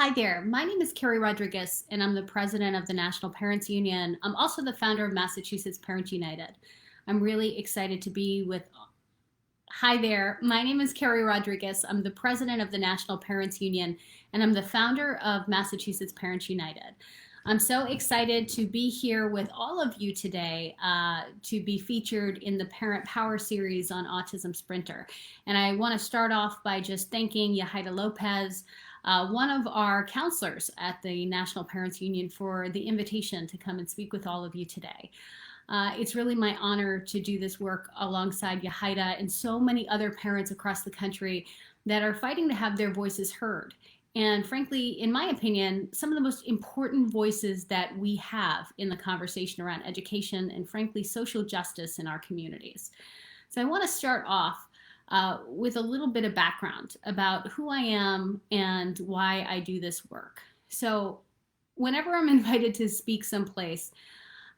Hi there, my name is Keri Rodrigues, and I'm the president of the National Parents Union. I'm also the founder of Massachusetts Parents United. I'm really excited to be with. Hi there, my name is Keri Rodrigues. I'm the president of the National Parents Union, and I'm the founder of Massachusetts Parents United. I'm so excited to be here with all of you today to be featured in the Parent Power series on Autism Sprinter. And I want to start off by just thanking Yahaira Lopez, one of our counselors at the National Parents Union, for the invitation to come and speak with all of you today. It's really my honor to do this work alongside Yahaira and so many other parents across the country that are fighting to have their voices heard. And frankly, in my opinion, some of the most important voices that we have in the conversation around education and frankly, social justice in our communities. So I want to start off with a little bit of background about who I am and why I do this work. So whenever I'm invited to speak someplace,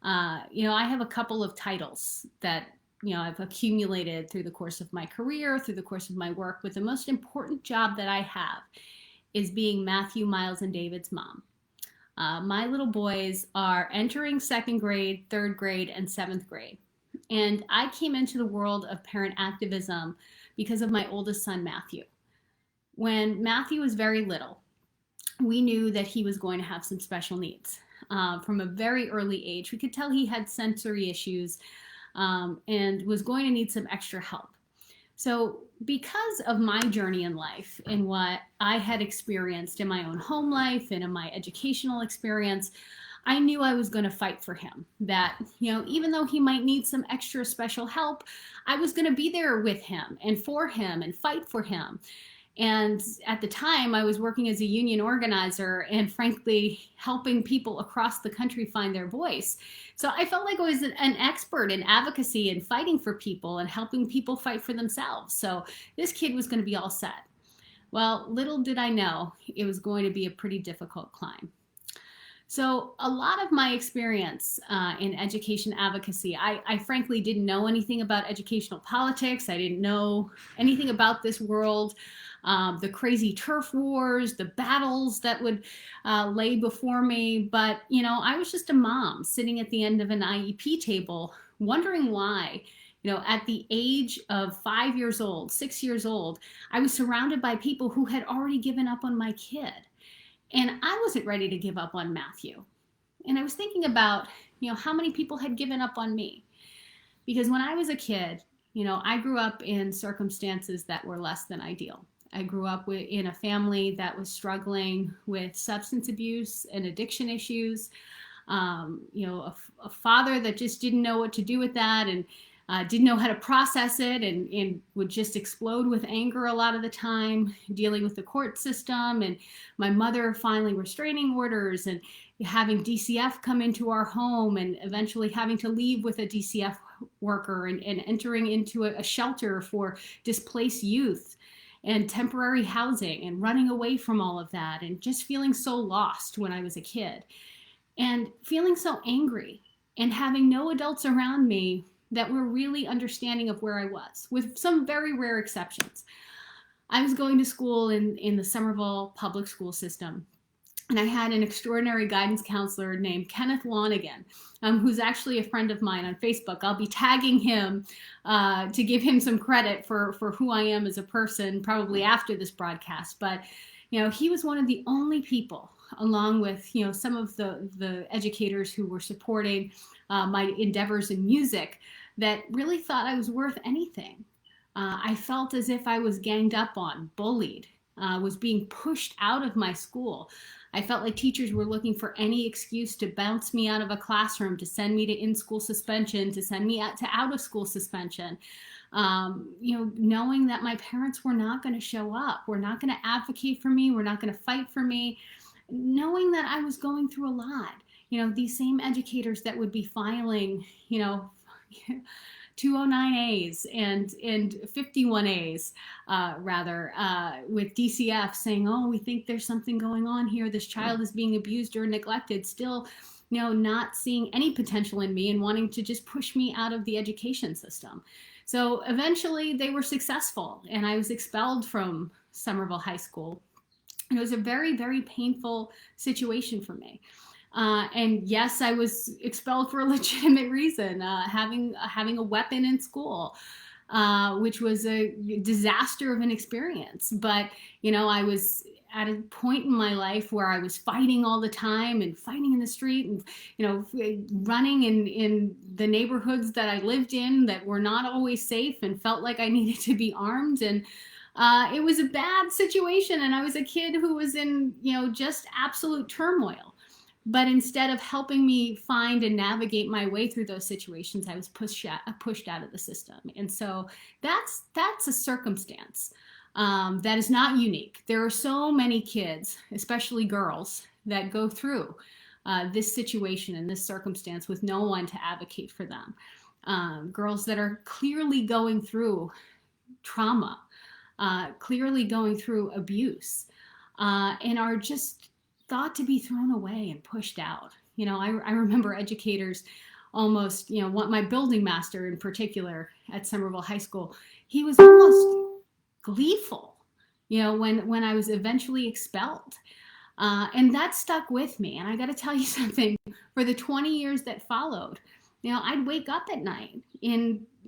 I have a couple of titles that I've accumulated through the course of my career, through the course of my work, but the most important job that I have is being Matthew, Miles, and David's mom. My little boys are entering second grade, third grade, and seventh grade. And I came into the world of parent activism because of my oldest son, Matthew. When Matthew was very little, we knew that he was going to have some special needs. From a very early age, we could tell he had sensory issues and was going to need some extra help. So because of my journey in life and what I had experienced in my own home life and in my educational experience, I knew I was going to fight for him. That, even though he might need some extra special help, I was going to be there with him and for him and fight for him. And at the time, I was working as a union organizer and frankly, helping people across the country find their voice. So I felt like I was an expert in advocacy and fighting for people and helping people fight for themselves. So this kid was going to be all set. Well, little did I know it was going to be a pretty difficult climb. So a lot of my experience in education advocacy, I frankly didn't know anything about educational politics. I didn't know anything about this world. The crazy turf wars, the battles that would lay before me. But, I was just a mom sitting at the end of an IEP table wondering why, at the age of 5 years old, 6 years old, I was surrounded by people who had already given up on my kid. And I wasn't ready to give up on Matthew. And I was thinking about, how many people had given up on me. Because when I was a kid, I grew up in circumstances that were less than ideal. I grew up in a family that was struggling with substance abuse and addiction issues. A father that just didn't know what to do with that and didn't know how to process it and would just explode with anger a lot of the time, dealing with the court system, and my mother filing restraining orders and having DCF come into our home and eventually having to leave with a DCF worker and entering into a shelter for displaced youth and temporary housing and running away from all of that and just feeling so lost when I was a kid and feeling so angry and having no adults around me that were really understanding of where I was, with some very rare exceptions. I was going to school in the Somerville public school system, and I had an extraordinary guidance counselor named Kenneth Lonigan, who's actually a friend of mine on Facebook. I'll be tagging him to give him some credit for who I am as a person, probably after this broadcast. But, he was one of the only people, along with, some of the educators who were supporting my endeavors in music, that really thought I was worth anything. I felt as if I was ganged up on, bullied, was being pushed out of my school. I felt like teachers were looking for any excuse to bounce me out of a classroom, to send me to in-school suspension, to send me out to out-of-school suspension. Knowing that my parents were not going to show up, were not going to advocate for me, were not going to fight for me, knowing that I was going through a lot. These same educators that would be filing, 209As and 51As, with DCF saying, oh, we think there's something going on here. This child is being abused or neglected, still, not seeing any potential in me and wanting to just push me out of the education system. So eventually they were successful and I was expelled from Somerville High School. It was a very, very painful situation for me. And yes, I was expelled for a legitimate reason, having a weapon in school, which was a disaster of an experience. But I was at a point in my life where I was fighting all the time and fighting in the street and running in the neighborhoods that I lived in that were not always safe and felt like I needed to be armed. And it was a bad situation, and I was a kid who was in just absolute turmoil. But instead of helping me find and navigate my way through those situations, I was pushed out of the system. And so that's a circumstance that is not unique. There are so many kids, especially girls, that go through this situation and this circumstance with no one to advocate for them. Girls that are clearly going through trauma, clearly going through abuse, and are just thought to be thrown away and pushed out. I remember educators almost, my building master in particular at Somerville High School, he was almost gleeful, when I was eventually expelled. And that stuck with me. And I got to tell you something, for the 20 years that followed, I'd wake up at night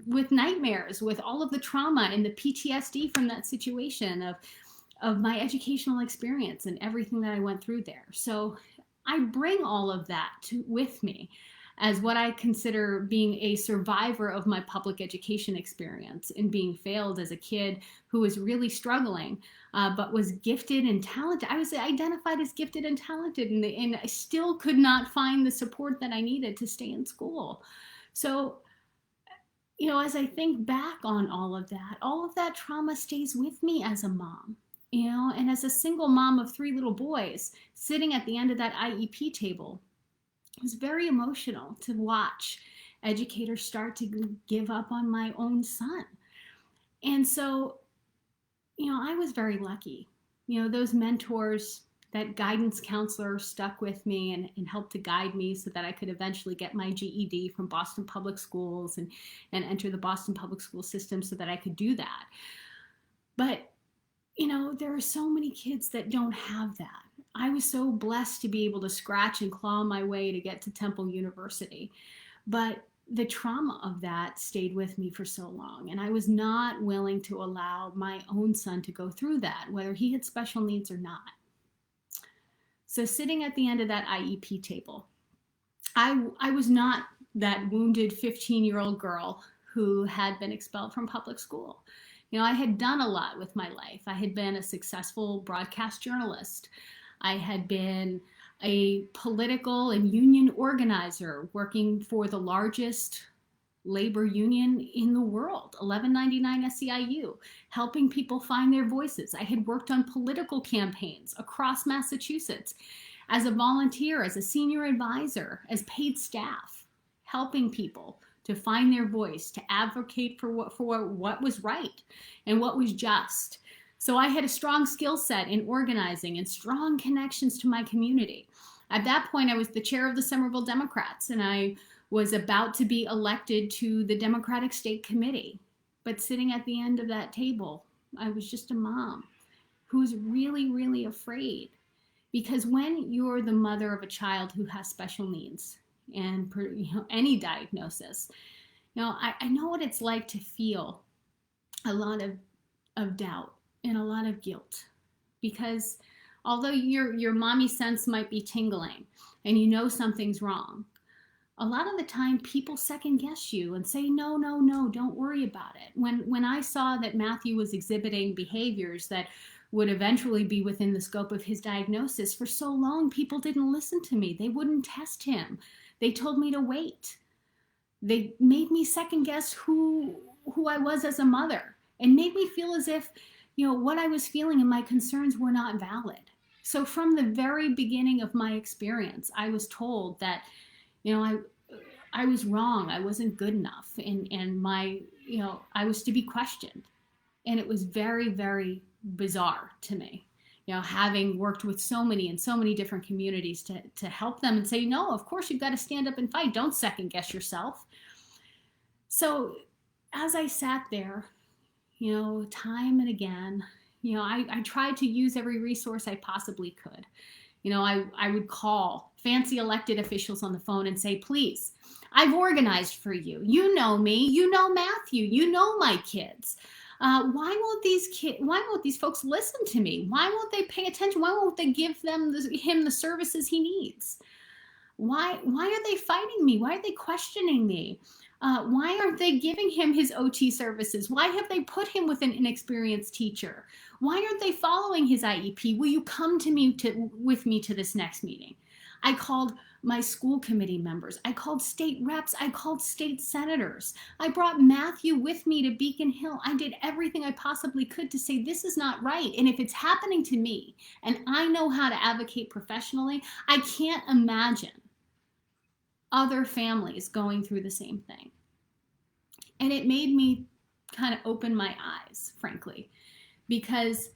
with nightmares, with all of the trauma and the PTSD from that situation of my educational experience and everything that I went through there. So I bring all of that with me as what I consider being a survivor of my public education experience and being failed as a kid who was really struggling, but was gifted and talented. I was identified as gifted and talented, and I still could not find the support that I needed to stay in school. So, as I think back on all of that trauma stays with me as a mom. And as a single mom of 3 little boys, sitting at the end of that IEP table, it was very emotional to watch educators start to give up on my own son. And so, I was very lucky. Those mentors, that guidance counselor stuck with me and helped to guide me so that I could eventually get my GED from Boston Public Schools and enter the Boston Public School system so that I could do that. But there are so many kids that don't have that. I was so blessed to be able to scratch and claw my way to get to Temple University. But the trauma of that stayed with me for so long. And I was not willing to allow my own son to go through that, whether he had special needs or not. So sitting at the end of that IEP table, I was not that wounded 15-year-old girl who had been expelled from public school. I had done a lot with my life. I had been a successful broadcast journalist. I had been a political and union organizer working for the largest labor union in the world, 1199 SEIU, helping people find their voices. I had worked on political campaigns across Massachusetts as a volunteer, as a senior advisor, as paid staff, helping people to find their voice, to advocate for what was right and what was just. So I had a strong skill set in organizing and strong connections to my community. At that point, I was the chair of the Somerville Democrats, and I was about to be elected to the Democratic State Committee. But sitting at the end of that table, I was just a mom who's really, really afraid. Because when you're the mother of a child who has special needs, and any diagnosis, I know what it's like to feel a lot of doubt and a lot of guilt, because although your mommy sense might be tingling and something's wrong, a lot of the time people second guess you and say, no, don't worry about it. When I saw that Matthew was exhibiting behaviors that would eventually be within the scope of his diagnosis, for so long people didn't listen to me. They wouldn't test him. They told me to wait. They made me second guess who I was as a mother, and made me feel as if, what I was feeling and my concerns were not valid. So from the very beginning of my experience, I was told that, I was wrong. I wasn't good enough, and I was to be questioned. And it was very, very bizarre to me. Having worked with so many different communities to help them and say, no, of course you've got to stand up and fight. Don't second guess yourself. So as I sat there, time and again, I tried to use every resource I possibly could. I would call fancy elected officials on the phone and say, please, I've organized for you. You know me, you know Matthew, you know my kids. Why won't these folks listen to me? Why won't they pay attention? Why won't they give him the services he needs? Why are they fighting me? Why are they questioning me? Why aren't they giving him his OT services? Why have they put him with an inexperienced teacher? Why aren't they following his IEP? Will you come with me to this next meeting? I called my school committee members. I called state reps. I called state senators. I brought Matthew with me to Beacon Hill. I did everything I possibly could to say this is not right. And if it's happening to me and I know how to advocate professionally, I can't imagine other families going through the same thing. And it made me kind of open my eyes, frankly, because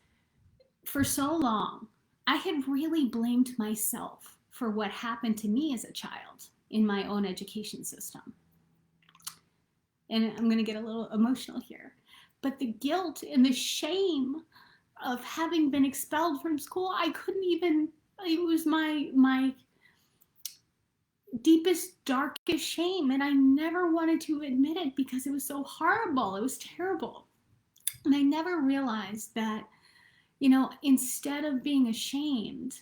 for so long, I had really blamed myself for what happened to me as a child in my own education system. And I'm going to get a little emotional here, but the guilt and the shame of having been expelled from school, I couldn't even, it was my deepest, darkest shame. And I never wanted to admit it because it was so horrible. It was terrible. And I never realized that, instead of being ashamed,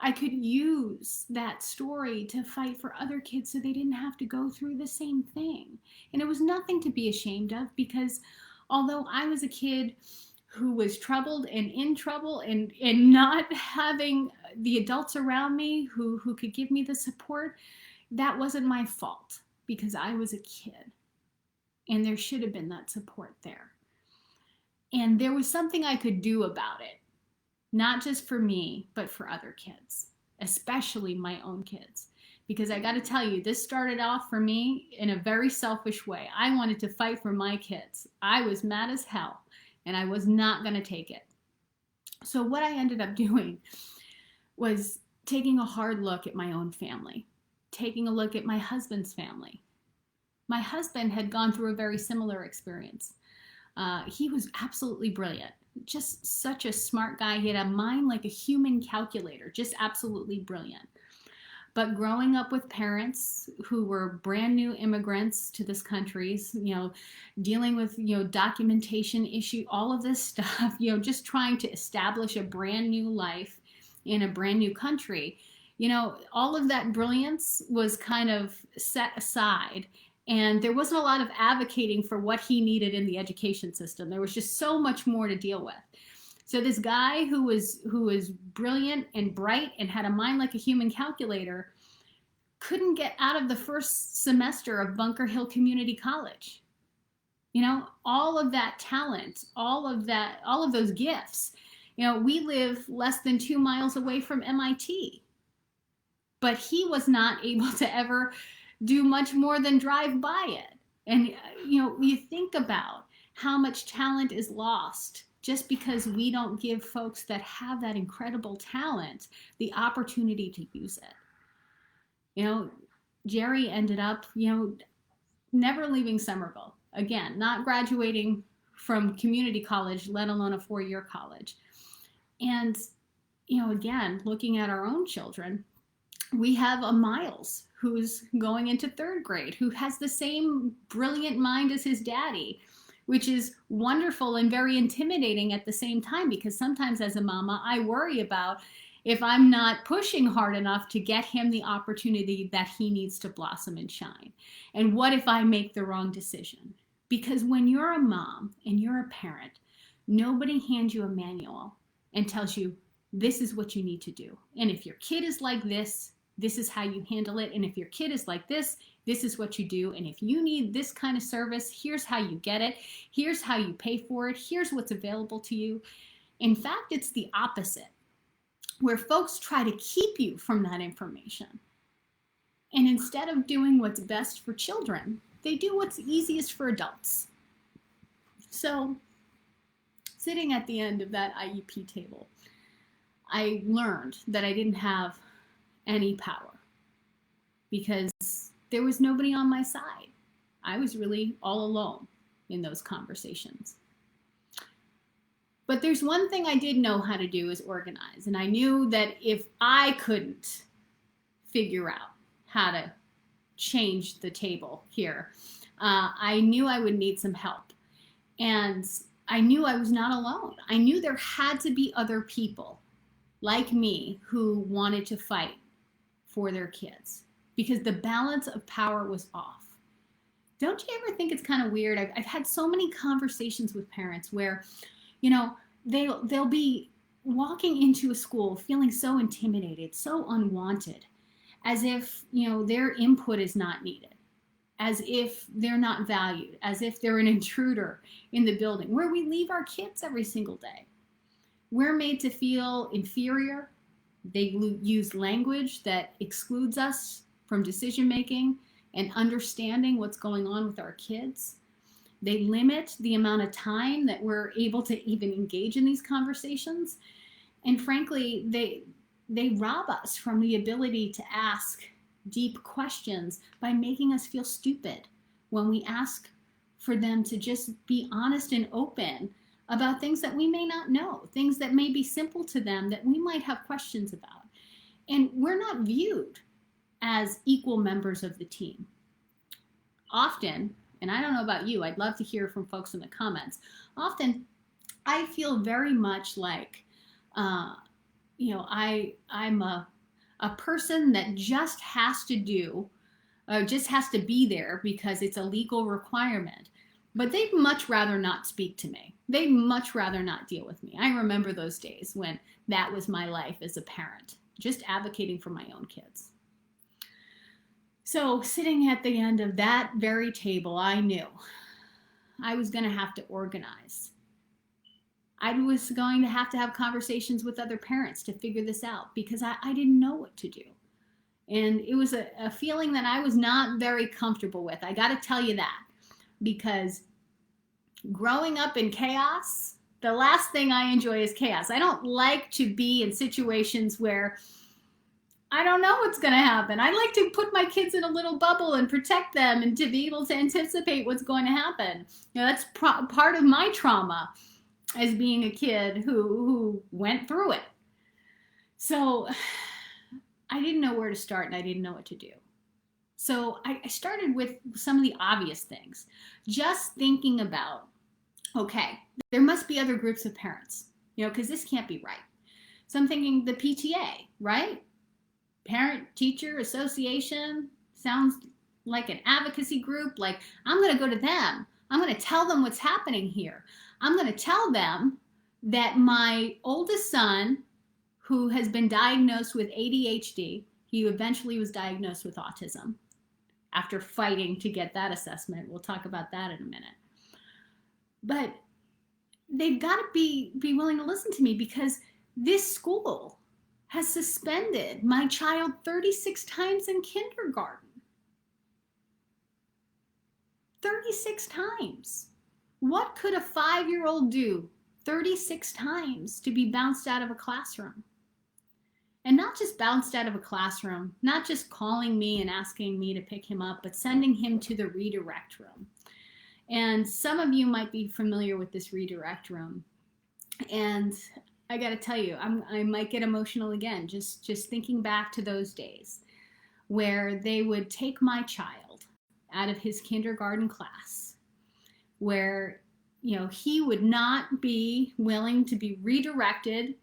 I could use that story to fight for other kids so they didn't have to go through the same thing. And it was nothing to be ashamed of, because although I was a kid who was troubled and in trouble and not having the adults around me who could give me the support, that wasn't my fault, because I was a kid and there should have been that support there. And there was something I could do about it, not just for me, but for other kids, especially my own kids. Because I got to tell you, this started off for me in a very selfish way. I wanted to fight for my kids. I was mad as hell and I was not going to take it. So what I ended up doing was taking a hard look at my own family, taking a look at my husband's family. My husband had gone through a very similar experience. He was absolutely brilliant, just such a smart guy. He had a mind like a human calculator, just absolutely brilliant. But growing up with parents who were brand new immigrants to this country, dealing with, documentation issue, all of this stuff, just trying to establish a brand new life in a brand new country, all of that brilliance was kind of set aside. And there wasn't a lot of advocating for what he needed in the education system. There was just so much more to deal with. So this guy who was brilliant and bright and had a mind like a human calculator couldn't get out of the first semester of Bunker Hill Community College. All of that talent, all of those gifts. We live less than 2 miles away from MIT. But he was not able to ever do much more than drive by it. And, you think about how much talent is lost just because we don't give folks that have that incredible talent the opportunity to use it. Jerry ended up, never leaving Somerville. Again, not graduating from community college, let alone a 4-year college. And, again, looking at our own children, we have a Miles who's going into 3rd grade, who has the same brilliant mind as his daddy, which is wonderful and very intimidating at the same time, because sometimes as a mama, I worry about if I'm not pushing hard enough to get him the opportunity that he needs to blossom and shine. And what if I make the wrong decision? Because when you're a mom and you're a parent, nobody hands you a manual and tells you, this is what you need to do. And if your kid is like this, this is how you handle it. And if your kid is like this, this is what you do. And if you need this kind of service, here's how you get it. Here's how you pay for it. Here's what's available to you. In fact, it's the opposite, where folks try to keep you from that information. And instead of doing what's best for children, they do what's easiest for adults. So, sitting at the end of that IEP table, I learned that I didn't have any power because there was nobody on my side. I was really all alone in those conversations. But there's one thing I did know how to do is organize. And I knew that if I couldn't figure out how to change the table here, I knew I would need some help. And I knew I was not alone. I knew there had to be other people like me who wanted to fight for their kids because the balance of power was off. Don't you ever think it's kind of weird? I've had so many conversations with parents where, they'll be walking into a school feeling so intimidated, so unwanted, as if, their input is not needed, as if they're not valued, as if they're an intruder in the building where we leave our kids every single day. We're made to feel inferior. They use language that excludes us from decision making and understanding what's going on with our kids. They limit the amount of time that we're able to even engage in these conversations. And frankly, they rob us from the ability to ask deep questions by making us feel stupid when we ask for them to just be honest and open about things that we may not know, things that may be simple to them that we might have questions about. And we're not viewed as equal members of the team. Often, and I don't know about you, I'd love to hear from folks in the comments. Often, I feel very much like, I'm a person that just has to just has to be there because it's a legal requirement. But they'd much rather not speak to me. They'd much rather not deal with me. I remember those days when that was my life as a parent, just advocating for my own kids. So sitting at the end of that very table, I knew I was going to have to organize. I was going to have conversations with other parents to figure this out because I didn't know what to do. And it was a feeling that I was not very comfortable with. I got to tell you that, because growing up in chaos, the last thing I enjoy is chaos. I don't like to be in situations where I don't know what's going to happen. I like to put my kids in a little bubble and protect them and to be able to anticipate what's going to happen. That's part of my trauma as being a kid who went through it. So I didn't know where to start and I didn't know what to do. So I started with some of the obvious things, just thinking about, okay, there must be other groups of parents, because this can't be right. So I'm thinking the PTA, right? Parent Teacher Association sounds like an advocacy group. Like, I'm going to go to them. I'm going to tell them what's happening here. I'm going to tell them that my oldest son, who has been diagnosed with ADHD, he eventually was diagnosed with autism after fighting to get that assessment. We'll talk about that in a minute. But they've got to be willing to listen to me, because this school has suspended my child 36 times in kindergarten. 36 times. What could a 5-year-old do 36 times to be bounced out of a classroom? And not just bounced out of a classroom, not just calling me and asking me to pick him up, but sending him to the redirect room. And some of you might be familiar with this redirect room. And I got to tell you, I might get emotional again, just thinking back to those days where they would take my child out of his kindergarten class, where, he would not be willing to be redirected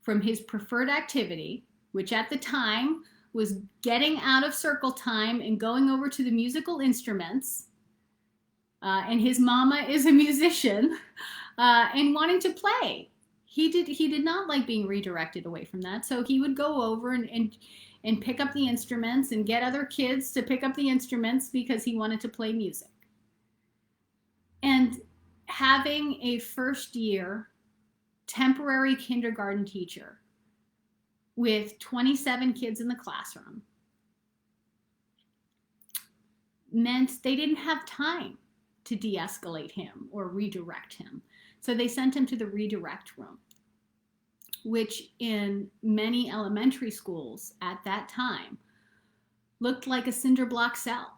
from his preferred activity, which at the time was getting out of circle time and going over to the musical instruments. And his mama is a musician, and wanting to play. He did not like being redirected away from that. So he would go over and pick up the instruments and get other kids to pick up the instruments because he wanted to play music. And having a first year temporary kindergarten teacher with 27 kids in the classroom meant they didn't have time to de-escalate him or redirect him. So they sent him to the redirect room, which in many elementary schools at that time looked like a cinder block cell.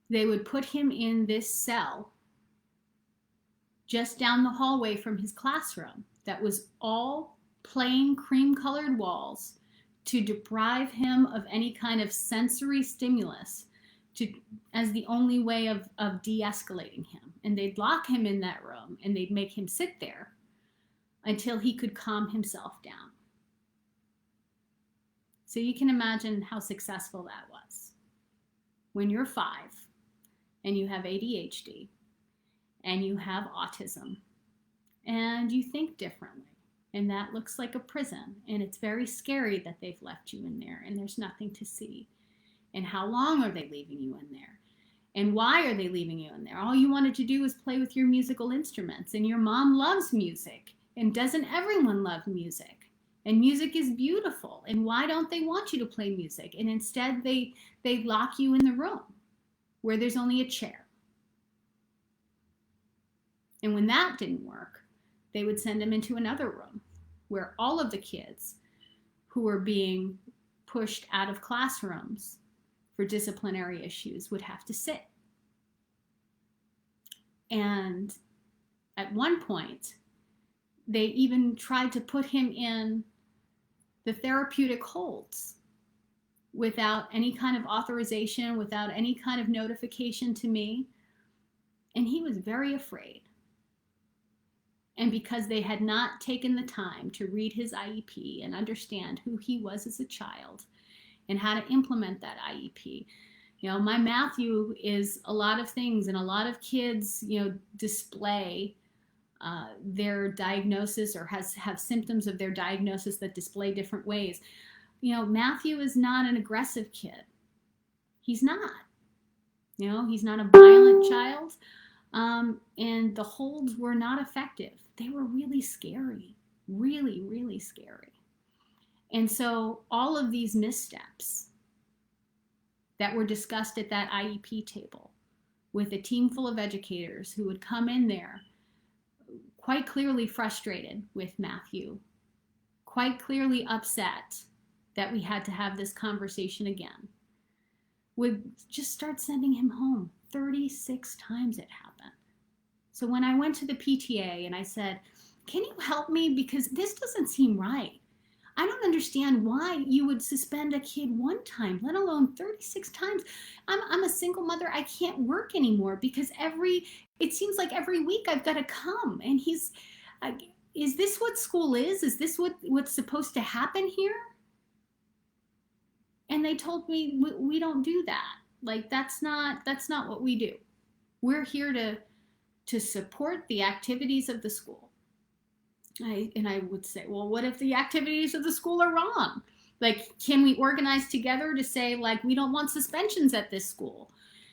They would put him in this cell just down the hallway from his classroom that was all plain cream-colored walls to deprive him of any kind of sensory stimulus as the only way of de-escalating him. And they'd lock him in that room and they'd make him sit there until he could calm himself down. So you can imagine how successful that was. When you're 5 and you have ADHD and you have autism and you think differently, and that looks like a prison, and it's very scary that they've left you in there and there's nothing to see. And how long are they leaving you in there? And why are they leaving you in there? All you wanted to do was play with your musical instruments, and your mom loves music, and doesn't everyone love music? And music is beautiful, and why don't they want you to play music? And instead they lock you in the room where there's only a chair. And when that didn't work, they would send him into another room where all of the kids who were being pushed out of classrooms for disciplinary issues would have to sit. And at one point, they even tried to put him in the therapeutic holds without any kind of authorization, without any kind of notification to me. And he was very afraid. And because they had not taken the time to read his IEP and understand who he was as a child and how to implement that IEP. You know, my Matthew is a lot of things, and a lot of kids, you know, display their diagnosis or have symptoms of their diagnosis that display different ways. You know, Matthew is not an aggressive kid. He's not. You know, he's not a violent child. And the holds were not effective. They were really scary, really, really scary. And so all of these missteps that were discussed at that IEP table with a team full of educators who would come in there quite clearly frustrated with Matthew, quite clearly upset that we had to have this conversation again, would just start sending him home. 36 times it happened. So when I went to the PTA and I said, can you help me? Because this doesn't seem right. I don't understand why you would suspend a kid one time, let alone 36 times. I'm a single mother. I can't work anymore because it seems like every week I've got to come. And is this what school is? Is this what's supposed to happen here? And they told me, we don't do that. Like, that's not what we do. We're here to support the activities of the school. And I would say, well, what if the activities of the school are wrong? Like, can we organize together to say, like, we don't want suspensions at this school?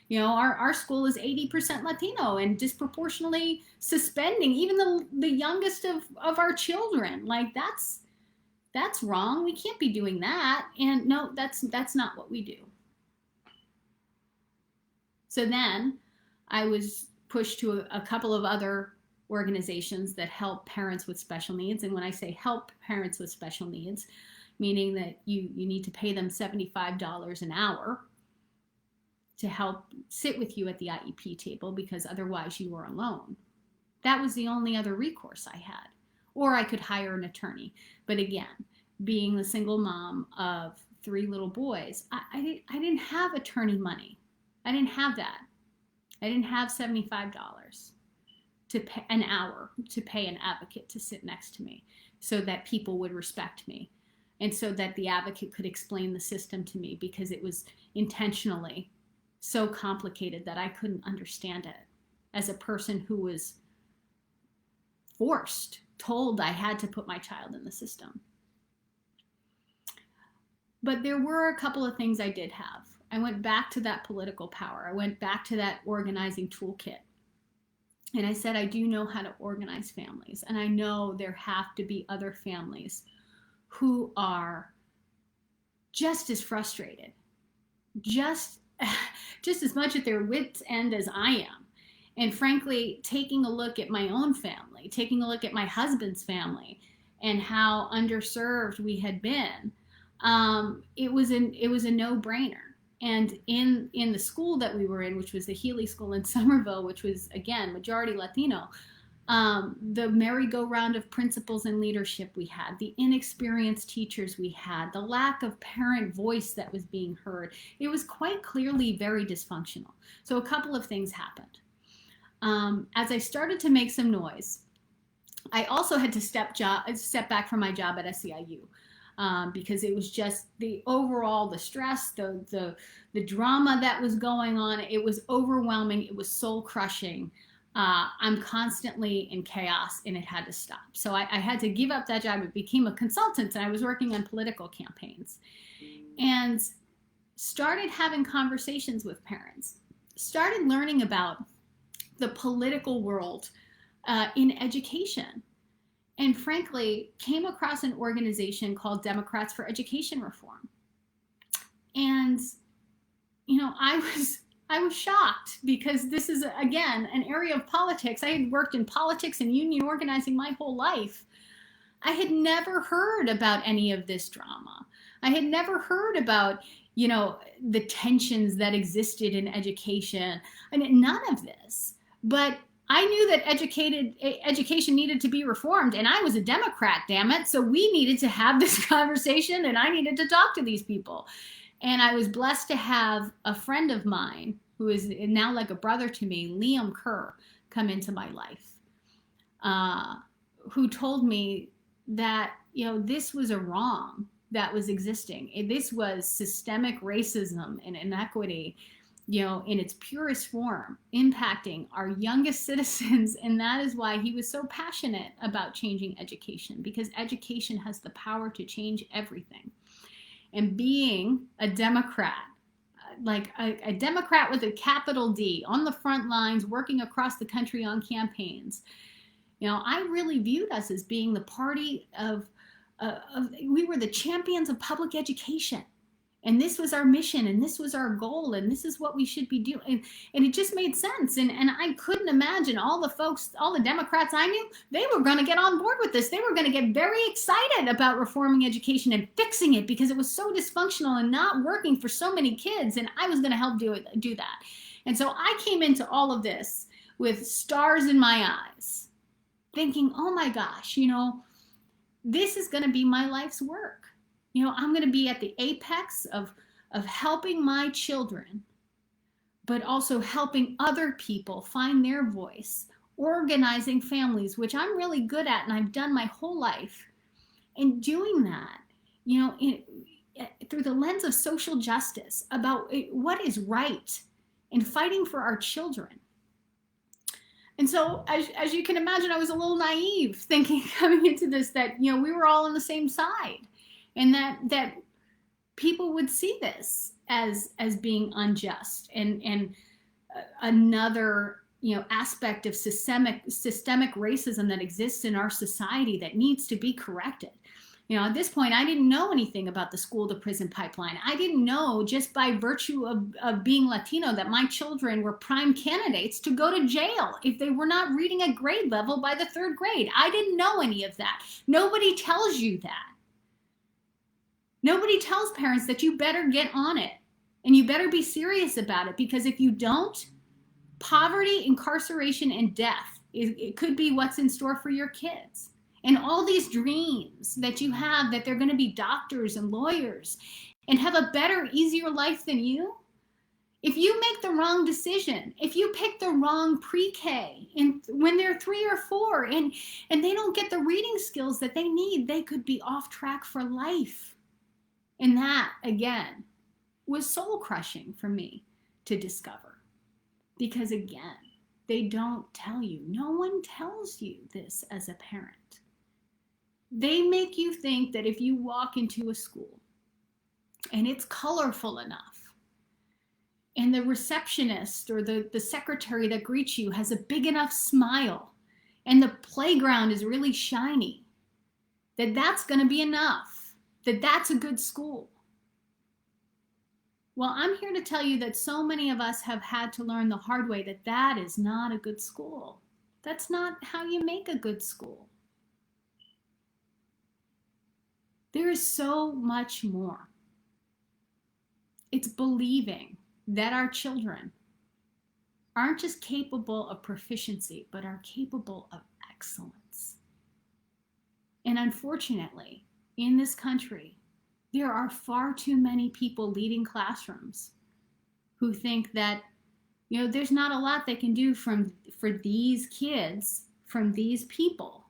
You know, our school is 80% Latino and disproportionately suspending even the youngest of our children. Like, that's wrong. We can't be doing that. And no, that's not what we do. So then I was pushed to a couple of other organizations that help parents with special needs. And when I say help parents with special needs, meaning that you need to pay them $75 an hour to help sit with you at the IEP table because otherwise you were alone. That was the only other recourse I had. Or I could hire an attorney. But again, being the single mom of 3 little boys, I didn't have attorney money. I didn't have that. I didn't have $75 to pay an hour to pay an advocate to sit next to me so that people would respect me and so that the advocate could explain the system to me, because it was intentionally so complicated that I couldn't understand it as a person who was told I had to put my child in the system. But there were a couple of things I did have. I went back to that political power. I went back to that organizing toolkit. And I said, I do know how to organize families. And I know there have to be other families who are just as frustrated, just as much at their wits' end as I am. And frankly, taking a look at my own family, taking a look at my husband's family and how underserved we had been, it was a no-brainer. And in the school that we were in, which was the Healy School in Somerville, which was, again, majority Latino, The merry-go-round of principals and leadership we had, the inexperienced teachers we had, the lack of parent voice that was being heard. It was quite clearly very dysfunctional. So a couple of things happened. As I started to make some noise, I also had to step back from my job at SEIU. Because it was just the stress, the drama that was going on. It was overwhelming. It was soul crushing. I'm constantly in chaos, and it had to stop. So I had to give up that job. I became a consultant, and I was working on political campaigns, and started having conversations with parents. Started learning about the political world in education. And frankly, came across an organization called Democrats for Education Reform. And, I was shocked, because this is, again, an area of politics. I had worked in politics and union organizing my whole life. I had never heard about any of this drama. I had never heard about, the tensions that existed in education. I mean, none of this. But I knew that education needed to be reformed, and I was a Democrat, damn it. So we needed to have this conversation, and I needed to talk to these people. And I was blessed to have a friend of mine, who is now like a brother to me, Liam Kerr, come into my life, who told me that, this was a wrong that was existing. This was systemic racism and inequity, in its purest form, impacting our youngest citizens. And that is why he was so passionate about changing education, because education has the power to change everything. And being a Democrat, like a Democrat with a capital D, on the front lines, working across the country on campaigns, I really viewed us as being the party we were the champions of public education. And this was our mission, and this was our goal, and this is what we should be doing. And it just made sense. And I couldn't imagine all the Democrats I knew, they were going to get on board with this. They were going to get very excited about reforming education and fixing it, because it was so dysfunctional and not working for so many kids. And I was going to help do that. And so I came into all of this with stars in my eyes, thinking, oh my gosh, this is going to be my life's work. I'm going to be at the apex of helping my children, but also helping other people find their voice, organizing families, which I'm really good at and I've done my whole life. And doing that, through the lens of social justice, about what is right, and fighting for our children. And so, as you can imagine, I was a little naive, thinking coming into this that, we were all on the same side. And that people would see this as being unjust and another aspect of systemic racism that exists in our society that needs to be corrected. At this point, I didn't know anything about the school to prison pipeline. I didn't know, just by virtue of being Latino, that my children were prime candidates to go to jail if they were not reading at grade level by the 3rd grade. I didn't know any of that. Nobody tells you that. Nobody tells parents that you better get on it and you better be serious about it, because if you don't, poverty, incarceration, and death, it could be what's in store for your kids. And all these dreams that you have, that they're going to be doctors and lawyers and have a better, easier life than you. If you make the wrong decision, if you pick the wrong pre-K and when they're 3 or 4 and they don't get the reading skills that they need, they could be off track for life. And that, again, was soul crushing for me to discover. Because again, they don't tell you. No one tells you this as a parent. They make you think that if you walk into a school and it's colorful enough, and the receptionist or the secretary that greets you has a big enough smile, and the playground is really shiny, that's going to be enough. That's a good school. Well, I'm here to tell you that so many of us have had to learn the hard way that is not a good school. That's not how you make a good school. There is so much more. It's believing that our children aren't just capable of proficiency, but are capable of excellence. And unfortunately, in this country, there are far too many people leading classrooms who think that, there's not a lot they can do for these kids from these people.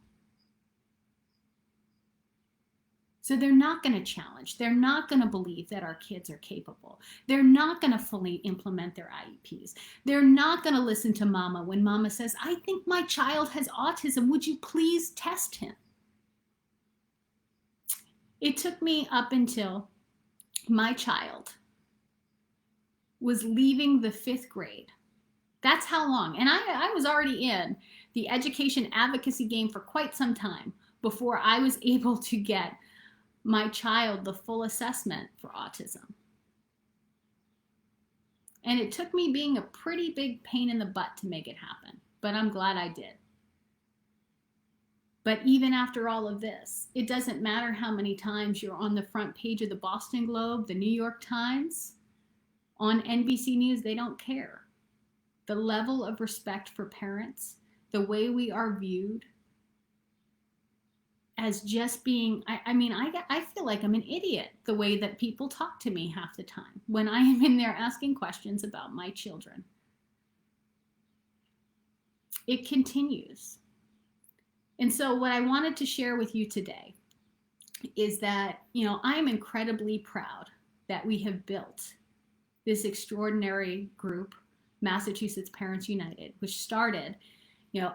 So they're not going to challenge. They're not going to believe that our kids are capable. They're not going to fully implement their IEPs. They're not going to listen to mama when mama says, I think my child has autism. Would you please test him? It took me up until my child was leaving the 5th grade. That's how long. And I was already in the education advocacy game for quite some time before I was able to get my child the full assessment for autism. And it took me being a pretty big pain in the butt to make it happen, but I'm glad I did. But even after all of this, it doesn't matter how many times you're on the front page of the Boston Globe, the New York Times, on NBC News, they don't care. The level of respect for parents, the way we are viewed as just being, I feel like I'm an idiot the way that people talk to me half the time when I am in there asking questions about my children. It continues. And so what I wanted to share with you today is that, I'm incredibly proud that we have built this extraordinary group, Massachusetts Parents United, which started,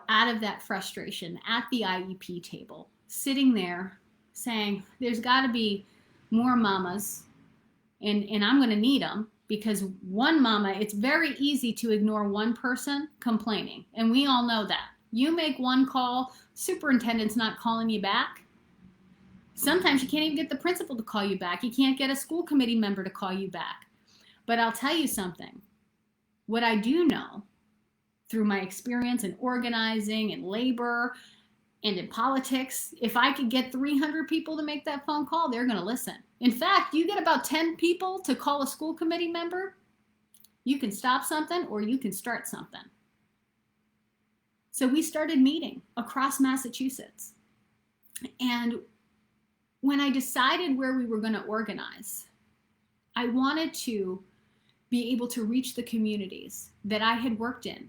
out of that frustration at the IEP table, sitting there saying, there's got to be more mamas, and I'm going to need them, because one mama, it's very easy to ignore one person complaining. And we all know that. You make one call, superintendent's not calling you back. Sometimes you can't even get the principal to call you back. You can't get a school committee member to call you back. But I'll tell you something. What I do know through my experience in organizing and labor and in politics, if I could get 300 people to make that phone call, they're going to listen. In fact, you get about 10 people to call a school committee member, you can stop something or you can start something. So we started meeting across Massachusetts. And when I decided where we were going to organize, I wanted to be able to reach the communities that I had worked in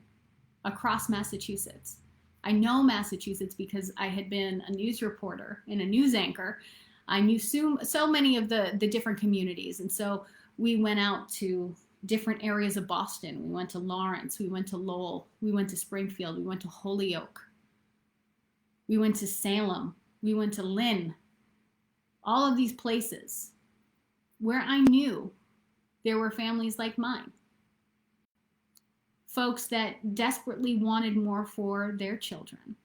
across Massachusetts. I know Massachusetts because I had been a news reporter and a news anchor. I knew so many of the different communities. And so we went out to different areas of Boston. We went to Lawrence, we went to Lowell, we went to Springfield, we went to Holyoke, we went to Salem, we went to Lynn, all of these places where I knew there were families like mine. Folks that desperately wanted more for their children,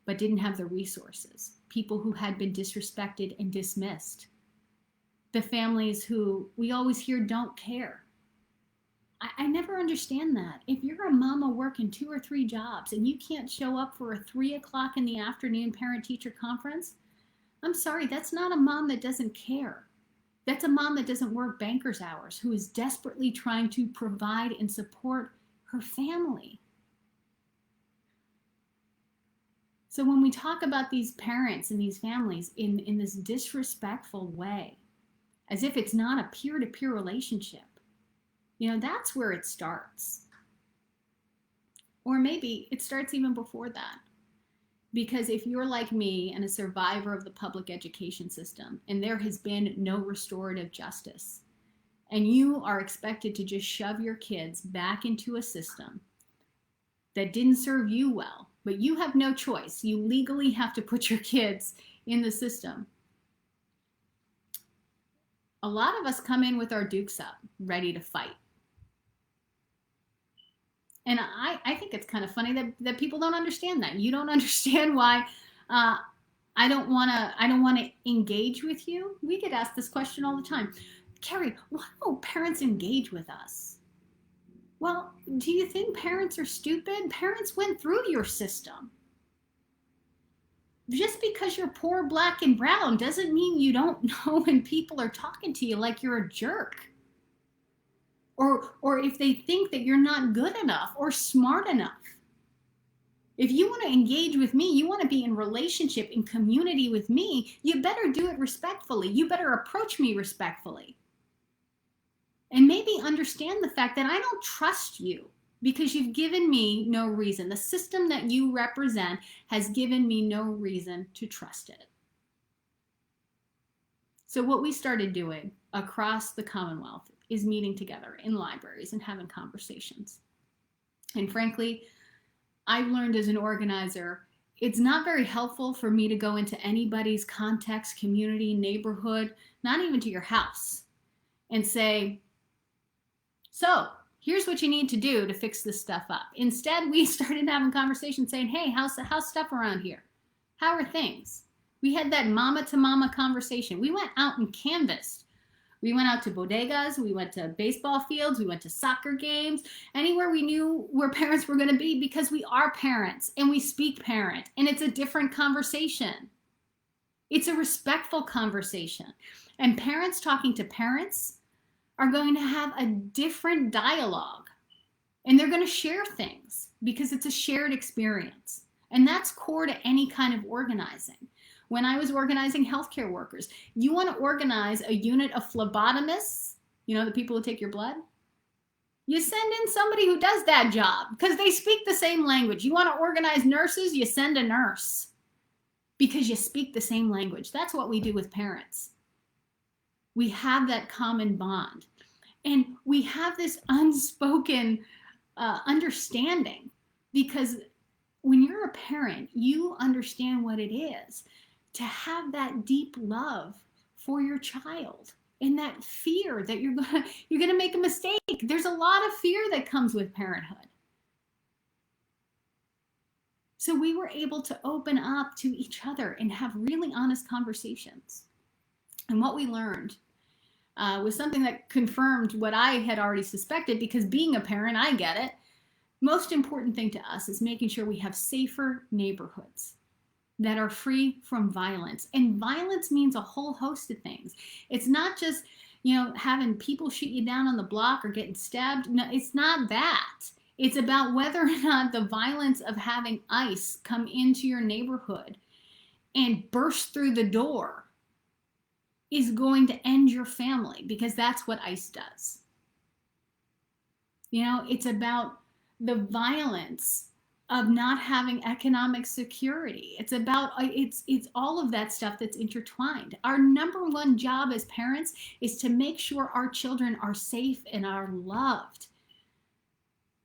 but didn't have the resources. People who had been disrespected and dismissed. The families who we always hear don't care. I never understand that. If you're a mama working 2 or 3 jobs and you can't show up for a 3:00 in the afternoon parent-teacher conference, I'm sorry, that's not a mom that doesn't care. That's a mom that doesn't work banker's hours, who is desperately trying to provide and support her family. So when we talk about these parents and these families in this disrespectful way, as if it's not a peer-to-peer relationship, that's where it starts. Or maybe it starts even before that. Because if you're like me and a survivor of the public education system, and there has been no restorative justice, and you are expected to just shove your kids back into a system that didn't serve you well, but you have no choice. You legally have to put your kids in the system. A lot of us come in with our dukes up, ready to fight. And I think it's kind of funny that people don't understand that. You don't understand why I don't want to engage with you. We get asked this question all the time. Keri, why don't parents engage with us? Well, do you think parents are stupid? Parents went through your system. Just because you're poor, black, and brown doesn't mean you don't know when people are talking to you like you're a jerk. Or if they think that you're not good enough or smart enough. If you want to engage with me, you want to be in relationship, in community with me, you better do it respectfully. You better approach me respectfully. And maybe understand the fact that I don't trust you because you've given me no reason. The system that you represent has given me no reason to trust it. So what we started doing across the Commonwealth is meeting together in libraries and having conversations. And frankly, I've learned as an organizer, it's not very helpful for me to go into anybody's context, community, neighborhood, not even to your house, and say, so here's what you need to do to fix this stuff up. Instead, we started having conversations saying, hey, how's stuff around here? How are things? We had that mama to mama conversation. We went out and canvassed. We went out to bodegas, we went to baseball fields, we went to soccer games, anywhere we knew where parents were going to be, because we are parents and we speak parent, and it's a different conversation. It's a respectful conversation. And parents talking to parents are going to have a different dialogue, and they're going to share things because it's a shared experience. And that's core to any kind of organizing. When I was organizing healthcare workers, you want to organize a unit of phlebotomists, the people who take your blood? You send in somebody who does that job because they speak the same language. You want to organize nurses? You send a nurse because you speak the same language. That's what we do with parents. We have that common bond. And we have this unspoken understanding, because when you're a parent, you understand what it is to have that deep love for your child, and that fear that you're gonna make a mistake. There's a lot of fear that comes with parenthood. So we were able to open up to each other and have really honest conversations. And what we learned was something that confirmed what I had already suspected, because being a parent, I get it. Most important thing to us is making sure we have safer neighborhoods that are free from violence. And violence means a whole host of things. It's not just, having people shoot you down on the block or getting stabbed. No, it's not that. It's about whether or not the violence of having ICE come into your neighborhood and burst through the door is going to end your family, because that's what ICE does. It's about the violence of not having economic security. It's about, it's all of that stuff that's intertwined. Our number one job as parents is to make sure our children are safe and are loved,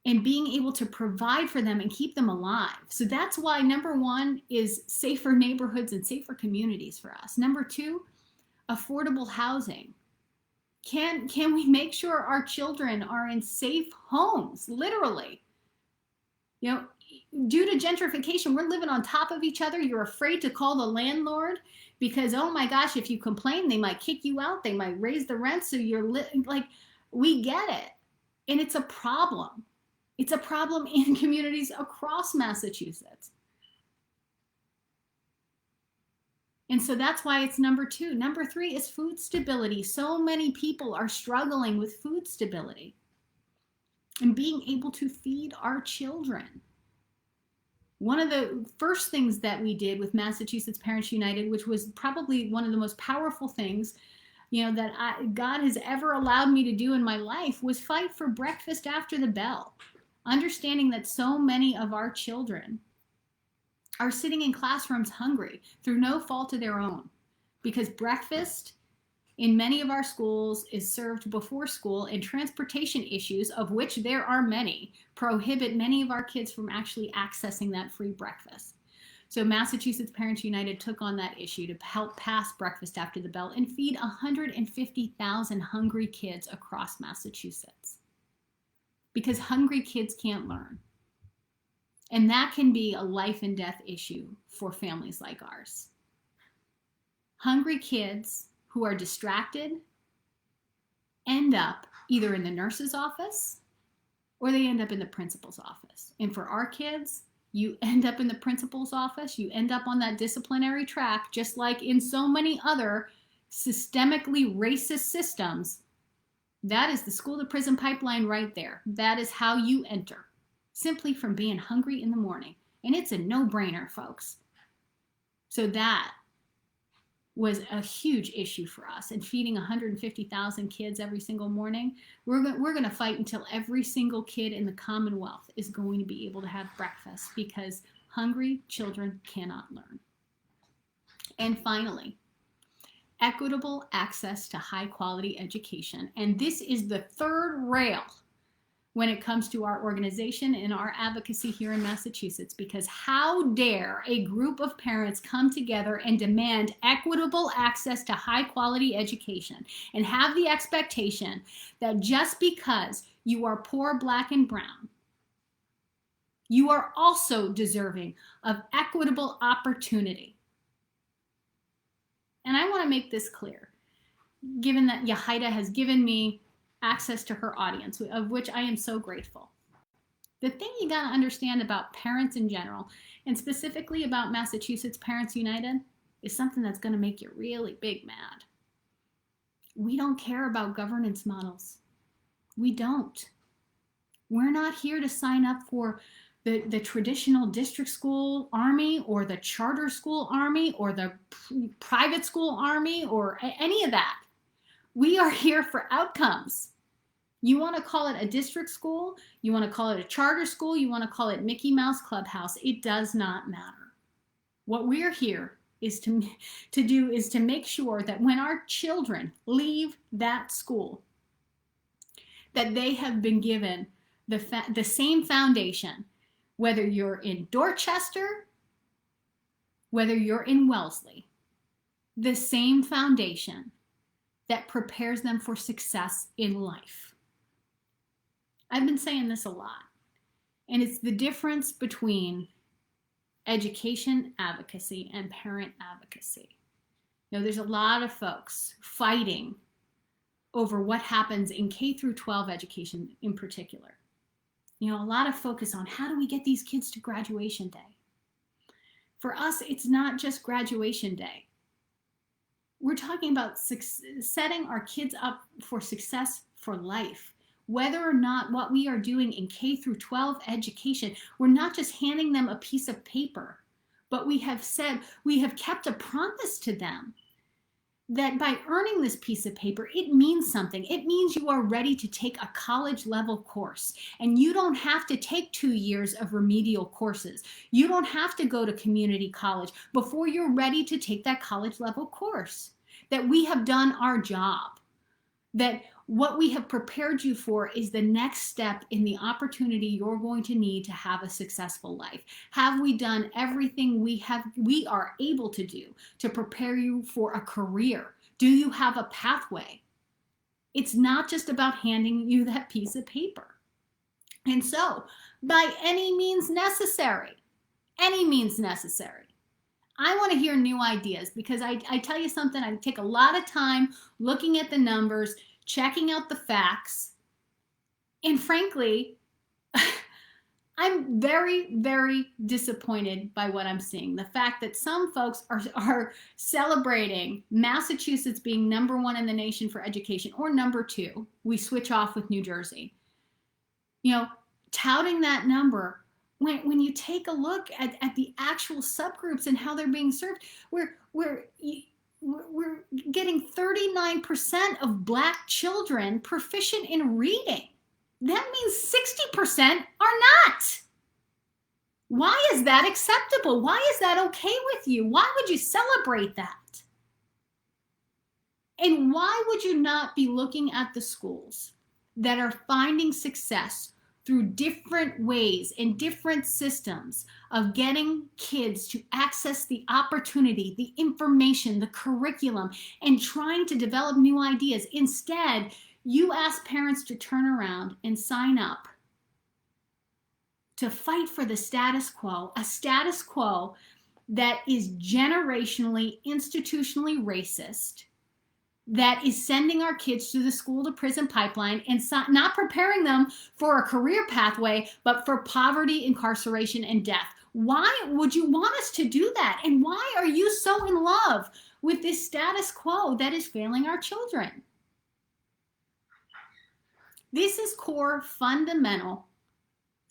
and being able to provide for them and keep them alive. So that's why number one is safer neighborhoods and safer communities for us. Number two, affordable housing. Can we make sure our children are in safe homes, literally? Due to gentrification, we're living on top of each other. You're afraid to call the landlord because, oh my gosh, if you complain, they might kick you out. They might raise the rent. So we get it. And it's a problem. It's a problem in communities across Massachusetts. And so that's why it's number two. Number three is food stability. So many people are struggling with food stability and being able to feed our children. One of the first things that we did with Massachusetts Parents United, which was probably one of the most powerful things, that God has ever allowed me to do in my life, was fight for breakfast after the bell. Understanding that so many of our children are sitting in classrooms hungry through no fault of their own, because breakfast in many of our schools is served before school, and transportation issues, of which there are many, prohibit many of our kids from actually accessing that free breakfast. So Massachusetts Parents United took on that issue to help pass breakfast after the bell and feed 150,000 hungry kids across Massachusetts, because hungry kids can't learn. And that can be a life and death issue for families like ours. Hungry kids who are distracted end up either in the nurse's office or they end up in the principal's office. And for our kids, you end up in the principal's office, you end up on that disciplinary track, just like in so many other systemically racist systems. That is the school to prison pipeline right there. That is how you enter, simply from being hungry in the morning And it's a no-brainer, folks. So that was a huge issue for us. And feeding 150,000 kids every single morning, we're going to fight until every single kid in the Commonwealth is going to be able to have breakfast, because hungry children cannot learn. And finally, equitable access to high quality education. And this is the third rail when it comes to our organization and our advocacy here in Massachusetts, because how dare a group of parents come together and demand equitable access to high quality education and have the expectation that just because you are poor, black, and brown, you are also deserving of equitable opportunity. And I want to make this clear, given that Yahida has given me access to her audience, of which I am so grateful. The thing you got to understand about parents in general, and specifically about Massachusetts Parents United, is something that's going to make you really big mad. We don't care about governance models. We don't. We're not here to sign up for the traditional district school army or the charter school army or the private school army or any of that. We are here for outcomes. You want to call it a district school, you want to call it a charter school, you want to call it Mickey Mouse Clubhouse, it does not matter. What we're here is to do is to make sure that when our children leave that school, that they have been given the same foundation, whether you're in Dorchester, whether you're in Wellesley, the same foundation that prepares them for success in life. I've been saying this a lot, and it's the difference between education advocacy and parent advocacy. You know, there's a lot of folks fighting over what happens in K through 12 education in particular. You know, a lot of focus on how do we get these kids to graduation day. For us, it's not just graduation day. We're talking about setting our kids up for success for life. Whether or not what we are doing in K through 12 education, we're not just handing them a piece of paper, but we have kept a promise to them that by earning this piece of paper, it means something. It means you are ready to take a college level course, and you don't have to take 2 years of remedial courses. You don't have to go to community college before you're ready to take that college level course. That we have done our job, that what we have prepared you for is the next step in the opportunity you're going to need to have a successful life. Have we done everything we are able to do to prepare you for a career? Do you have a pathway? It's not just about handing you that piece of paper. And so, by any means necessary, I want to hear new ideas, because I tell you something, I take a lot of time looking at the numbers, checking out the facts, and frankly, I'm very, very disappointed by what I'm seeing. The fact that some folks are celebrating Massachusetts being #1 in the nation for education, or #2, we switch off with New Jersey. You know, touting that number, when you take a look at the actual subgroups and how they're being served, we're getting 39% of Black children proficient in reading. That means 60% are not. Why is that acceptable? Why is that okay with you? Why would you celebrate that? And why would you not be looking at the schools that are finding success through different ways and different systems of getting kids to access the opportunity, the information, the curriculum, and trying to develop new ideas? Instead, you ask parents to turn around and sign up to fight for the status quo, a status quo that is generationally, institutionally racist, that is sending our kids through the school to prison pipeline and not preparing them for a career pathway, but for poverty, incarceration, and death. Why would you want us to do that? And why are you so in love with this status quo that is failing our children? This is core fundamental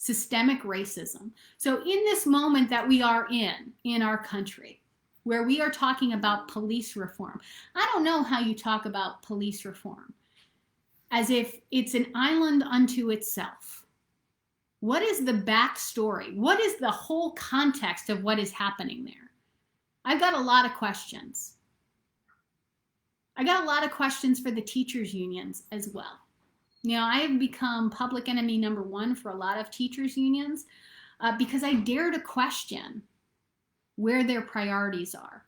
systemic racism. So in this moment that we are in our country, where we are talking about police reform, I don't know how you talk about police reform as if it's an island unto itself. What is the backstory? What is the whole context of what is happening there? I've got a lot of questions. I got a lot of questions for the teachers' unions as well. You know, I have become public enemy number one for a lot of teachers' unions because I dare to question where their priorities are.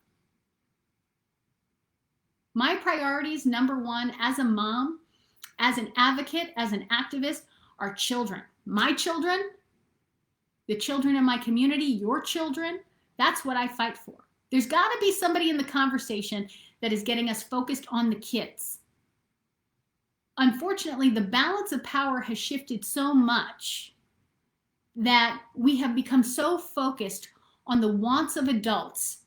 My priorities, number one, as a mom, as an advocate, as an activist, are children. My children, the children in my community, your children, that's what I fight for. There's got to be somebody in the conversation that is getting us focused on the kids. Unfortunately, the balance of power has shifted so much that we have become so focused on the wants of adults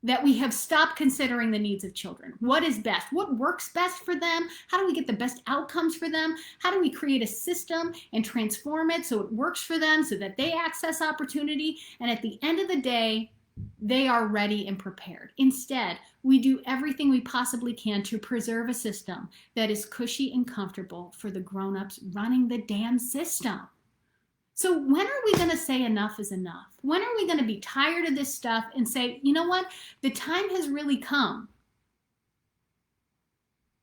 that we have stopped considering the needs of children. What is best? What works best for them? How do we get the best outcomes for them? How do we create a system and transform it so it works for them, so that they access opportunity, and at the end of the day, they are ready and prepared? Instead, we do everything we possibly can to preserve a system that is cushy and comfortable for the grown-ups running the damn system. So when are we going to say enough is enough? When are we going to be tired of this stuff and say, you know what? The time has really come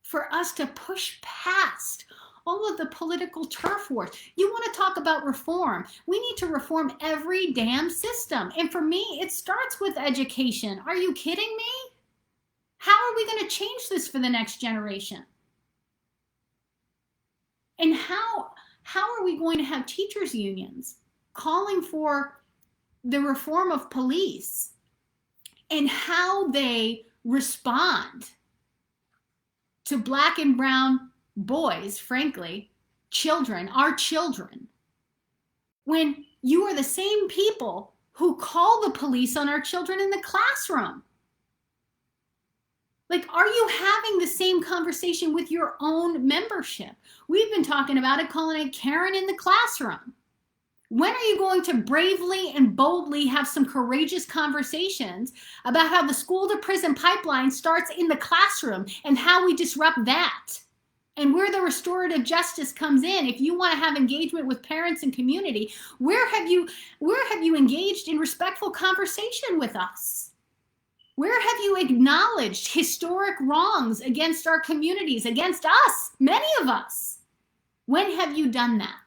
for us to push past all of the political turf wars. You want to talk about reform? We need to reform every damn system. And for me, it starts with education. Are you kidding me? How are we going to change this for the next generation? And how are we going to have teachers' unions calling for the reform of police and how they respond to Black and brown boys, frankly, children, our children, when you are the same people who call the police on our children in the classroom? Like, are you having the same conversation with your own membership? We've been talking about it, calling it Karen in the classroom. When are you going to bravely and boldly have some courageous conversations about how the school to prison pipeline starts in the classroom and how we disrupt that? And where the restorative justice comes in. If you want to have engagement with parents and community, where have you engaged in respectful conversation with us? Where have you acknowledged historic wrongs against our communities, against us, many of us? When have you done that?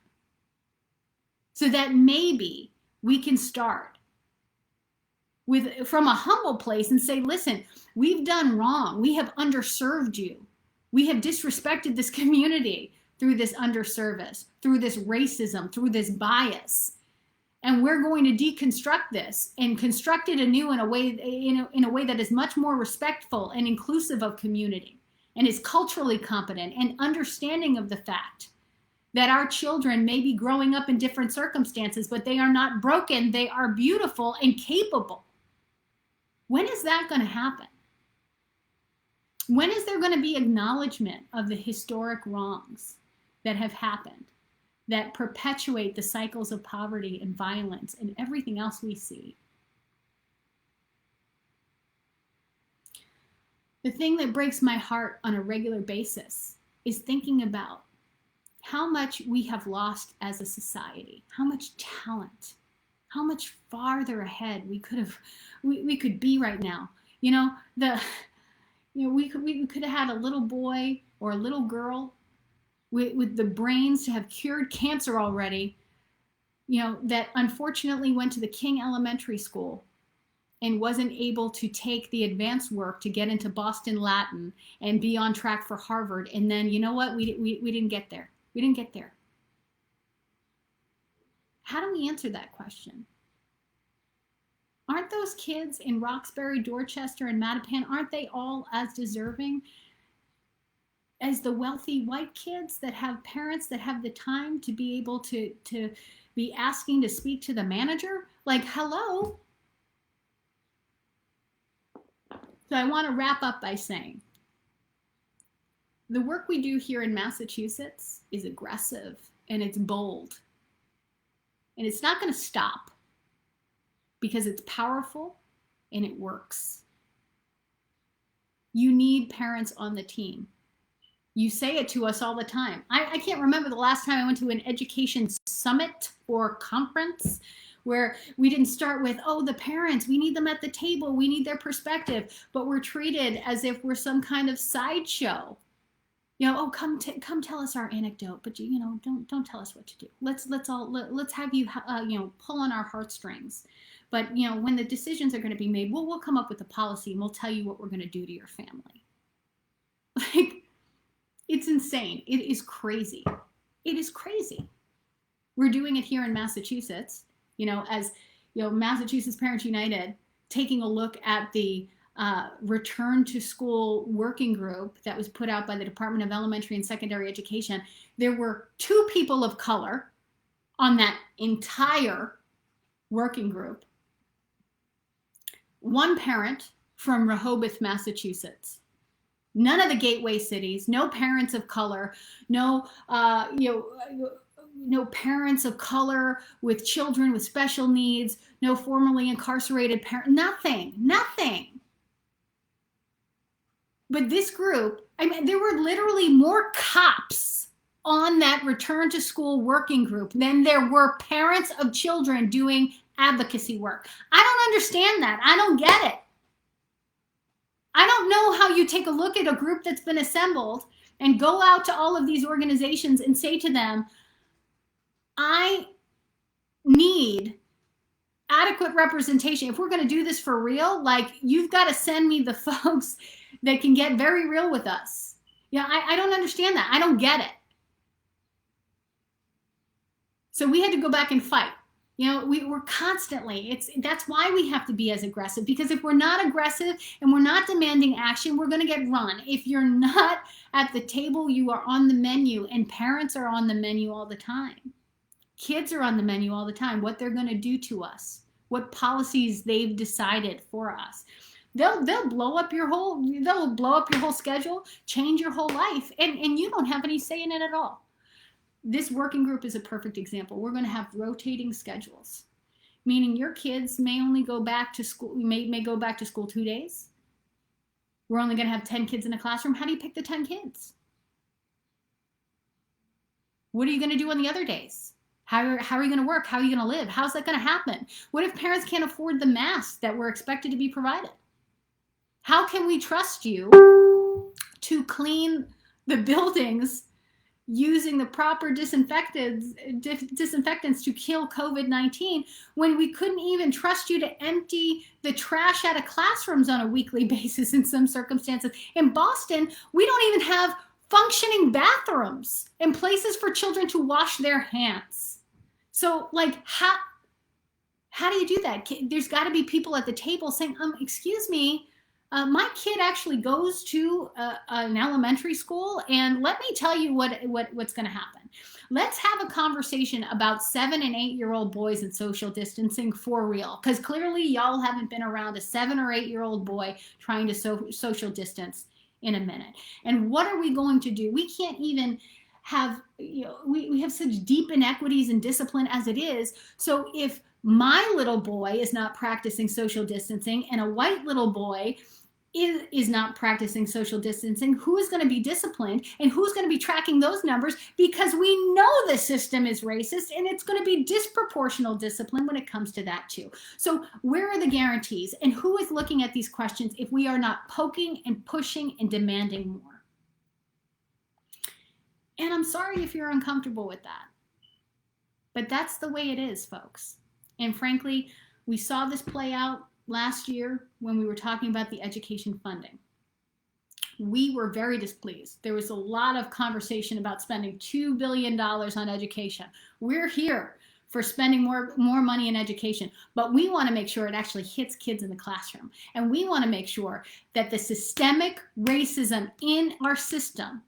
So that maybe we can start from a humble place and say, listen, we've done wrong. We have underserved you. We have disrespected this community through this underservice, through this racism, through this bias. And we're going to deconstruct this and construct it anew in a way that is much more respectful and inclusive of community and is culturally competent and understanding of the fact that our children may be growing up in different circumstances, but they are not broken. They are beautiful and capable. When is that going to happen? When is there going to be acknowledgement of the historic wrongs that have happened, that perpetuate the cycles of poverty and violence and everything else we see? The thing that breaks my heart on a regular basis is thinking about how much we have lost as a society, how much talent, how much farther ahead we could be right now. We could have had a little boy or a little girl with the brains to have cured cancer already, that unfortunately went to the King Elementary School and wasn't able to take the advanced work to get into Boston Latin and be on track for Harvard. And then, you know what? We didn't get there. We didn't get there. How do we answer that question? Aren't those kids in Roxbury, Dorchester, and Mattapan, aren't they all as deserving as the wealthy white kids that have parents that have the time to be able to be asking to speak to the manager? Like, hello. So I want to wrap up by saying, the work we do here in Massachusetts is aggressive and it's bold. And it's not going to stop because it's powerful and it works. You need parents on the team. You say it to us all the time. I can't remember the last time I went to an education summit or conference where we didn't start with, oh, the parents, we need them at the table, we need their perspective, but we're treated as if we're some kind of sideshow. You know, oh, come tell us our anecdote, but you know, don't tell us what to do. Let's have you you know, pull on our heartstrings. But you know, when the decisions are going to be made, we'll come up with a policy and we'll tell you what we're going to do to your family. Like, it's insane. It is crazy. It is crazy. We're doing it here in Massachusetts, you know, as you know, Massachusetts Parents United taking a look at the return to school working group that was put out by the Department of Elementary and Secondary Education. There were 2 people of color on that entire working group. 1 parent from Rehoboth, Massachusetts. None of the gateway cities, no parents of color, no parents of color with children with special needs, no formerly incarcerated parent, nothing. But this group, I mean, there were literally more cops on that return to school working group than there were parents of children doing advocacy work. I don't understand that. I don't get it. I don't know how you take a look at a group that's been assembled and go out to all of these organizations and say to them, I need adequate representation. If we're going to do this for real, like, you've got to send me the folks that can get very real with us. Yeah, I don't understand that. I don't get it. So we had to go back and fight. You know, we're constantly, that's why we have to be as aggressive, because if we're not aggressive and we're not demanding action, we're going to get run. If you're not at the table, you are on the menu, and parents are on the menu all the time. Kids are on the menu all the time, what they're going to do to us, what policies they've decided for us. They'll blow up your whole schedule, change your whole life, and you don't have any say in it at all. This working group is a perfect example. We're going to have rotating schedules, meaning your kids may only go back to school, may go back to school 2 days. We're only going to have 10 kids in a classroom. How do you pick the 10 kids? What are you going to do on the other days? How are you going to work? How are you going to live? How's that going to happen? What if parents can't afford the masks that were expected to be provided? How can we trust you to clean the buildings using the proper disinfectants to kill COVID-19 when we couldn't even trust you to empty the trash out of classrooms on a weekly basis in some circumstances? In Boston, we don't even have functioning bathrooms and places for children to wash their hands. So, like, how do you do that? There's got to be people at the table saying, excuse me, my kid actually goes to an elementary school, and let me tell you what's going to happen. Let's have a conversation about 7 and 8-year-old boys and social distancing for real, because clearly y'all haven't been around a 7 or 8-year-old boy trying to social distance in a minute. And what are we going to do? We can't even have, we have such deep inequities in discipline as it is. So if my little boy is not practicing social distancing and a white little boy is not practicing social distancing, who is going to be disciplined and who's going to be tracking those numbers? Because we know the system is racist, and it's going to be disproportional discipline when it comes to that too. So where are the guarantees, and who is looking at these questions if we are not poking and pushing and demanding more? And I'm sorry if you're uncomfortable with that, but that's the way it is, folks. And frankly, we saw this play out last year when we were talking about the education funding. We were very displeased. There was a lot of conversation about spending $2 billion on education. We're here for spending more money in education, but we want to make sure it actually hits kids in the classroom. And we want to make sure that the systemic racism in our system,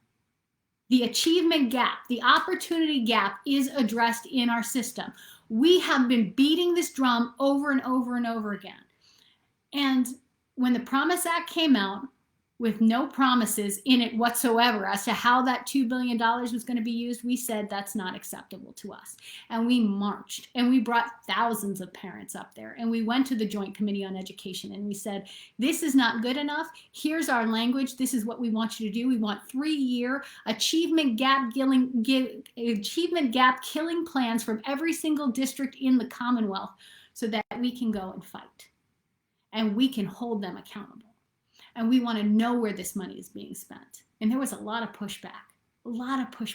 the achievement gap, the opportunity gap, is addressed in our system. We have been beating this drum over and over and over again. And when the Promise Act came out, with no promises in it whatsoever as to how that $2 billion was going to be used, we said that's not acceptable to us. And we marched and we brought thousands of parents up there. And we went to the Joint Committee on Education and we said, this is not good enough. Here's our language. This is what we want you to do. We want 3-year achievement gap killing plans from every single district in the Commonwealth so that we can go and fight and we can hold them accountable. And we want to know where this money is being spent. And there was a lot of pushback.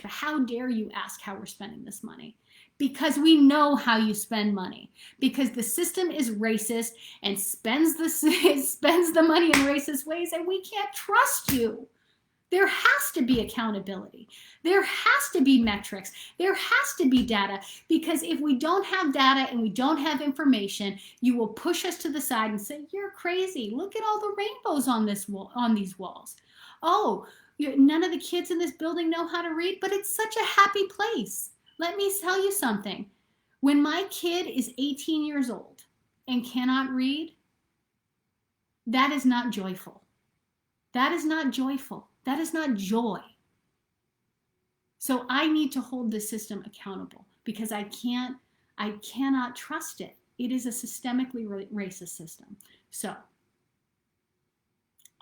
How dare you ask how we're spending this money? Because we know how you spend money. Because the system is racist and spends the money in racist ways, and we can't trust you. There has to be accountability. There has to be metrics. There has to be data, because if we don't have data and we don't have information, you will push us to the side and say, you're crazy. Look at all the rainbows on this wall, on these walls. Oh, none of the kids in this building know how to read, but it's such a happy place. Let me tell you something. When my kid is 18 years old and cannot read, that is not joyful. That is not joyful. That is not joy. So I need to hold this system accountable because I cannot trust it. It is a systemically racist system. So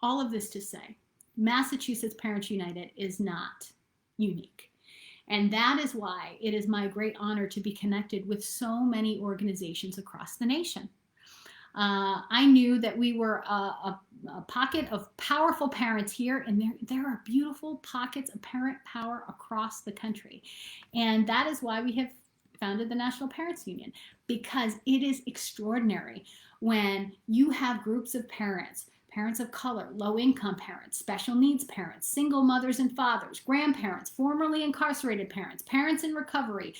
all of this to say, Massachusetts Parents United is not unique. And that is why it is my great honor to be connected with so many organizations across the nation. I knew that we were a pocket of powerful parents here, and there are beautiful pockets of parent power across the country. And that is why we have founded the National Parents Union, because it is extraordinary when you have groups of parents, parents of color, low-income parents, special needs parents, single mothers and fathers, grandparents, formerly incarcerated parents, parents in recovery,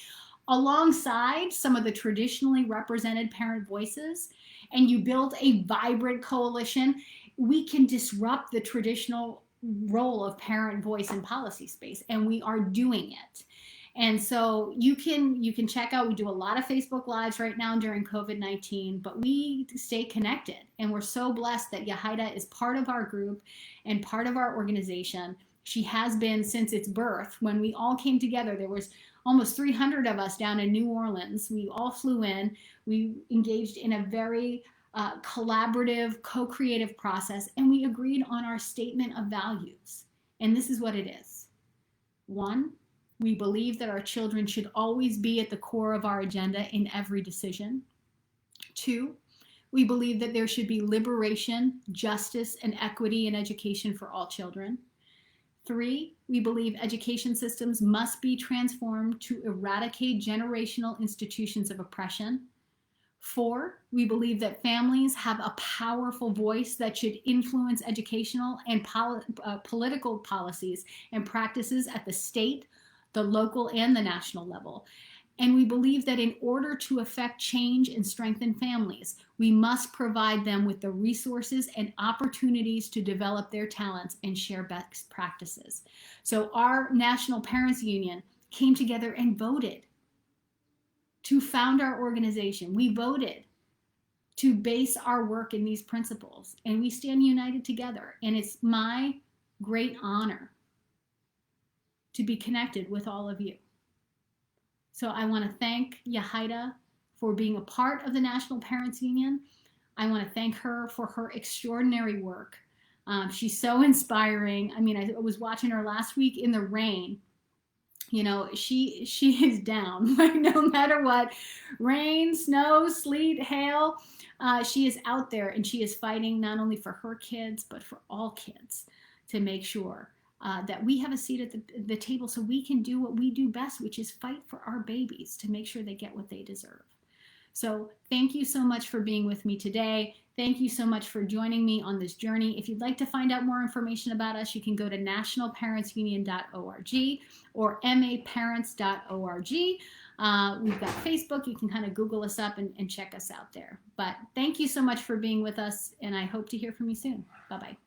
alongside some of the traditionally represented parent voices, and you build a vibrant coalition, we can disrupt the traditional role of parent voice in policy space, and we are doing it. And so you can check out, we do a lot of Facebook Lives right now during COVID-19, but we stay connected. And we're so blessed that Yahida is part of our group and part of our organization. She has been since its birth. When we all came together, there was almost 300 of us down in New Orleans. We all flew in. We engaged in a very collaborative, co-creative process, and we agreed on our statement of values. And this is what it is. 1, we believe that our children should always be at the core of our agenda in every decision. 2, we believe that there should be liberation, justice, and equity in education for all children. 3, we believe education systems must be transformed to eradicate generational institutions of oppression. 4, we believe that families have a powerful voice that should influence educational and political policies and practices at the state, the local, and the national level. And we believe that in order to affect change and strengthen families, we must provide them with the resources and opportunities to develop their talents and share best practices. So our National Parents Union came together and voted to found our organization. We voted to base our work in these principles, and we stand united together. And it's my great honor to be connected with all of you. So I want to thank Yahida for being a part of the National Parents Union. I want to thank her for her extraordinary work. She's so inspiring. I mean, I was watching her last week in the rain. You know, she is down, like, no matter what, rain, snow, sleet, hail, she is out there, and she is fighting not only for her kids, but for all kids, to make sure that we have a seat at the table so we can do what we do best, which is fight for our babies to make sure they get what they deserve. So thank you so much for being with me today. Thank you so much for joining me on this journey. If you'd like to find out more information about us, you can go to nationalparentsunion.org or maparents.org. We've got Facebook. You can kind of Google us up and check us out there. But thank you so much for being with us, and I hope to hear from you soon. Bye-bye.